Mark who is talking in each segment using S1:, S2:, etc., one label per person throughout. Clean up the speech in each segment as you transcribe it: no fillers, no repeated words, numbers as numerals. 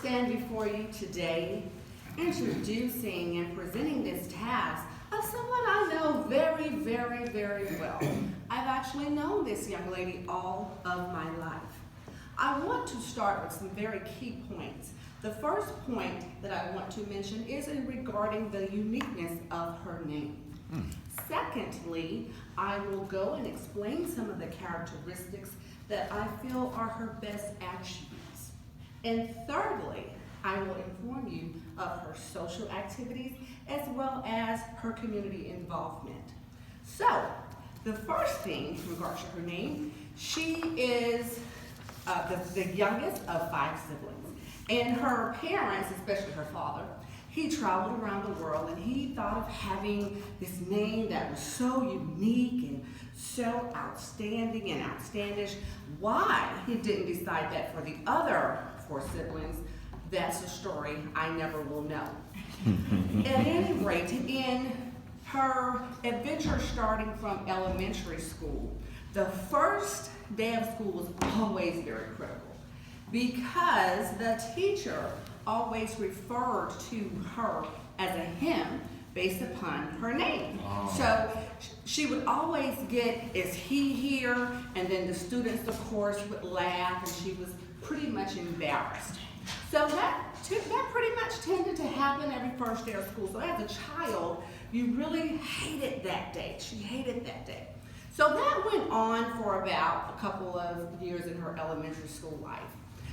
S1: stand before you today introducing and presenting this task of someone I know very, very, very well. I've actually known this young lady all of my life. I want to start with some very key points. The first point that I want to mention is regarding the uniqueness of her name. Secondly, I will go and explain some of the characteristics that I feel are her best attributes. And thirdly, I will inform you of her social activities as well as her community involvement. So, the first thing in regards to her name, she is the youngest of 5 siblings. And her parents, especially her father, he traveled around the world and he thought of having this name that was so unique and so outstanding and outstandish. Why he didn't decide that for the other 4 siblings, that's a story I never will know. At any rate, in her adventure starting from elementary school, the first day of school was always very critical because the teacher always referred to her as a him based upon her name. Oh. So she would always get, is he here? And then the students, of course, would laugh and she was pretty much embarrassed. So that pretty much tended to happen every first day of school. So as a child, you really hated that day. She hated that day. So that went on for about a couple of years in her elementary school life.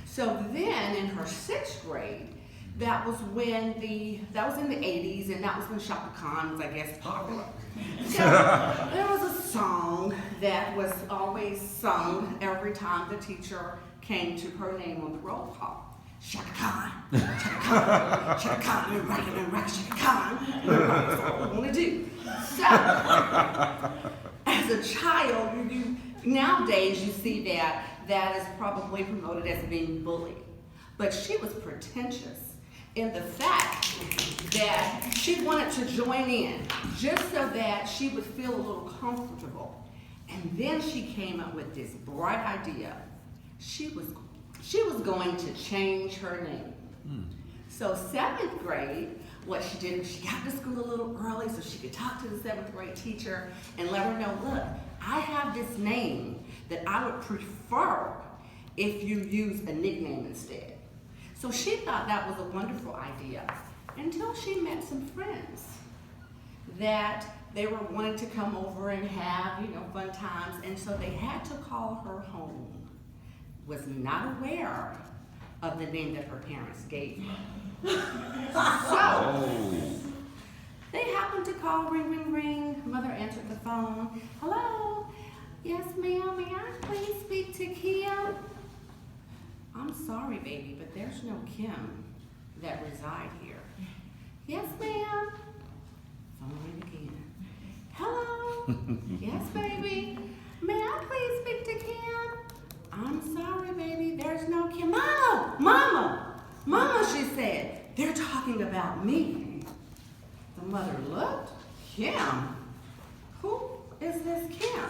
S1: So then in her 6th grade, that was in the 80s, and that was when Archie-Con was, I guess, popular. So there was a song that was always sung every time the teacher came to her name on the roll call. Archie-Con, Archie-Con, Archie-Con, you're rocking and rocking Archie-Con. That's all we want to do. So, as a child, nowadays you see that is probably promoted as being bullied. But she was pretentious in the fact that she wanted to join in just so that she would feel a little comfortable. And then she came up with this bright idea. She was going to change her name. So 7th grade, what she did was she got to school a little early so she could talk to the 7th grade teacher and let her know, look, I have this name that I would prefer if you use a nickname instead. So she thought that was a wonderful idea until she met some friends that they were wanting to come over and have, fun times, and so they had to call her home. Was not aware of the name that her parents gave her. So, they happened to call, ring, ring, ring. Mother answered the phone. Hello? Yes, ma'am, may I please speak to Kim? I'm sorry, baby, but there's no Kim that reside here. Yes, ma'am. Phone ring again. Hello? Yes, baby. May I please speak to Kim? I'm sorry, baby, there's no Kim. Mama, she said, they're talking about me. The mother looked, Kim? Who is this Kim?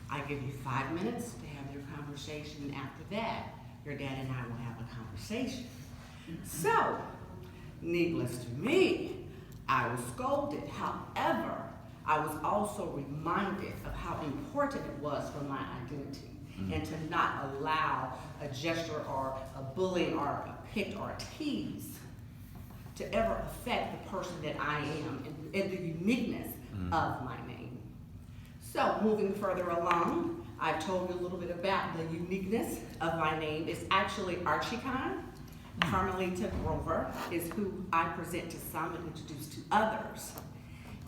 S1: I give you 5 minutes to have your conversation, and after that, your dad and I will have a conversation. So, needless to me, I was scolded. However, I was also reminded of how important it was for my identity. And to not allow a gesture or a bullying or a pick or a tease to ever affect the person that I am and the uniqueness of my name. So moving further along, I've told you a little bit about the uniqueness of my name. It's actually Archie-Con. Carmelita Grover is who I present to some and introduce to others.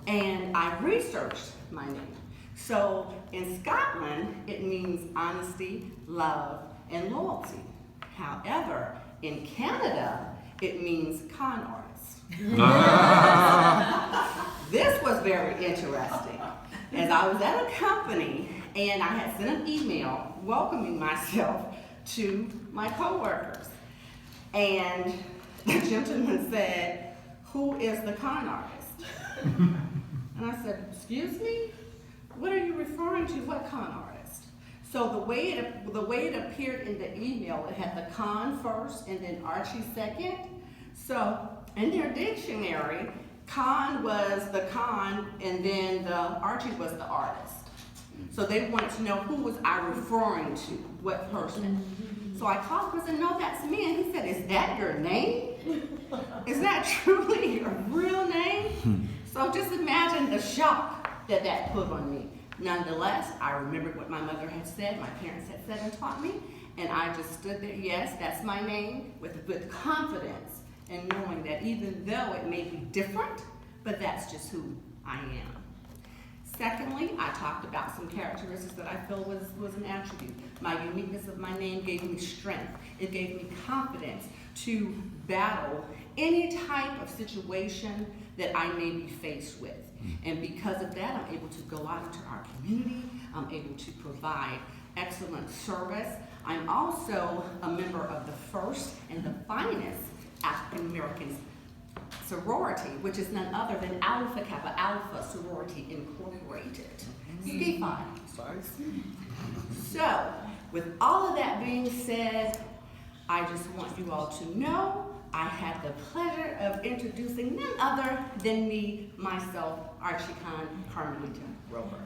S1: And I researched my name. So in Scotland, it means honesty, love, and loyalty. However, in Canada, it means con artist. This was very interesting. As I was at a company and I had sent an email welcoming myself to my coworkers. And the gentleman said, who is the con artist? And I said, excuse me? What are you referring to? What con artist? So the way it appeared in the email, it had the con first and then Archie second. So in their dictionary, con was the con and then the Archie was the artist. So they wanted to know who was I referring to, what person. So I called him and said, no, that's me. And he said, is that your name? Is that truly your real name? So just imagine the shock that that put on me. Nonetheless, I remembered what my mother had said, my parents had said and taught me, and I just stood there, yes, that's my name, with confidence and knowing that even though it may be different, but that's just who I am. Secondly, I talked about some characteristics that I feel was an attribute. My uniqueness of my name gave me strength. It gave me confidence to battle any type of situation that I may be faced with. And because of that, I'm able to go out into our community. I'm able to provide excellent service. I'm also a member of the first and the finest African American sorority, which is none other than Alpha Kappa Alpha Sorority Incorporated. Ski-Fi. So, with all of that being said, I just want you all to know I had the pleasure of introducing none other than me, myself, Archie-Con Grover.